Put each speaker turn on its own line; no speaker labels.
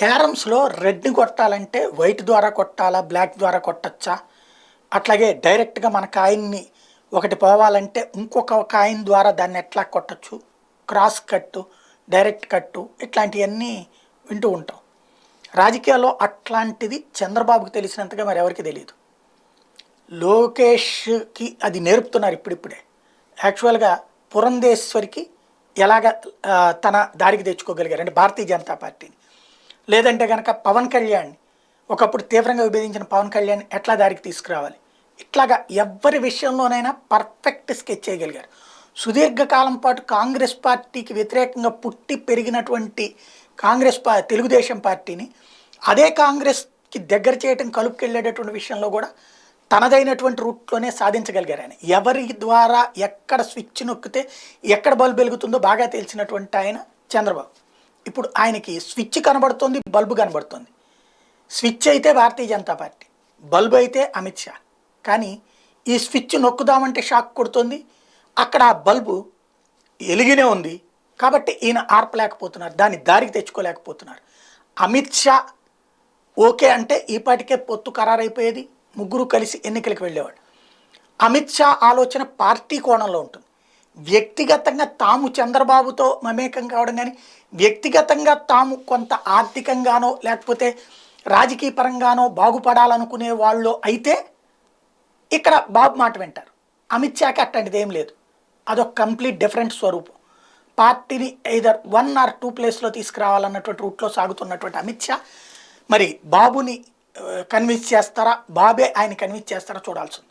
క్యారమ్స్‌లో రెడ్‌ని కొట్టాలంటే వైట్ ద్వారా కొట్టాలా? బ్లాక్ ద్వారా కొట్టొచ్చా? అట్లాగే డైరెక్ట్‌గా మన కాయిన్‌ని ఒకటి పోవాలంటే ఇంకొక కాయిన్ ద్వారా దాన్ని ఎట్లా కొట్టొచ్చు? క్రాస్ కట్టు, డైరెక్ట్ కట్టు ఇట్లాంటియన్నీ వింటూ ఉంటాం. రాజకీయాల్లో అట్లాంటిది చంద్రబాబుకి తెలిసినంతగా మరెవరికీ తెలీదు. లోకేష్‌కి అది నేర్పుతున్నారు ఇప్పుడిప్పుడే. యాక్చువల్‌గా పురంధేశ్వరికి ఎలాగ తన దారికి తెచ్చుకోగలిగారు అంటే భారతీయ జనతా పార్టీని. లేదంటే గనక పవన్ కళ్యాణ్ ఒకప్పుడు తీవ్రంగా విభేదించిన పవన్ కళ్యాణ్ ఎట్లా దారికి తీసుకురావాలి. ఇట్లాగా ఎవ్వరి విషయంలోనైనా పర్ఫెక్ట్ స్కెచ్ చేయగలిగారు. సుదీర్ఘకాలం పాటు కాంగ్రెస్ పార్టీకి వ్యతిరేకంగా పుట్టి పెరిగినటువంటి తెలుగుదేశం పార్టీని అదే కాంగ్రెస్‌కి దగ్గర చేయటం కలుపుకెళ్ళేటటువంటి విషయంలో కూడా తనదైనటువంటి రూట్‌లోనే సాధించగలిగారు ఆయన. ఎవరి ద్వారా ఎక్కడ స్విచ్ నొక్కితే ఎక్కడ బల్బ్ వెలుగుతుందో బాగా తెలిసినటువంటి ఆయన చంద్రబాబు. ఇప్పుడు ఆయనకి స్విచ్ కనబడుతోంది, బల్బు కనబడుతోంది. స్విచ్ అయితే భారతీయ జనతా పార్టీ, బల్బు అయితే అమిత్ షా. కానీ ఈ స్విచ్ నొక్కుదామంటే షాక్ కొడుతుంది. అక్కడ ఆ బల్బు ఎలిగినే ఉంది. కాబట్టి ఈయన ఆర్పలేకపోతున్నారు. దాన్ని దారికి తెచ్చుకోలేకపోతున్నారు. అమిత్ షా ఓకే అంటే ఈపాటికే పొత్తు ఖరారైపోయేది. ముగ్గురు కలిసి ఎన్నికలకు వెళ్ళేవాడు. అమిత్ షా ఆలోచన పార్టీ కోణంలో ఉంటుంది. వ్యక్తిగతంగా తాము చంద్రబాబుతో మమేకం కావడం కానీ, వ్యక్తిగతంగా తాము కొంత ఆర్థికంగానో లేకపోతే రాజకీయ పరంగానో బాగుపడాలనుకునే వాళ్ళు అయితే ఇక్కడ బాబు మాట వింటారు. అమిత్ షాకి అట్లాంటిది ఏం లేదు. అదొక కంప్లీట్ డిఫరెంట్ స్వరూపం. పార్టీని ఎయిదర్ 1 or 2 ప్లేస్లో తీసుకురావాలన్నటువంటి రూట్లో సాగుతున్నటువంటి అమిత్ షా మరి బాబుని కన్విన్స్ చేస్తారా, బాబే ఆయన కన్విన్స్ చేస్తారా చూడాల్సింది.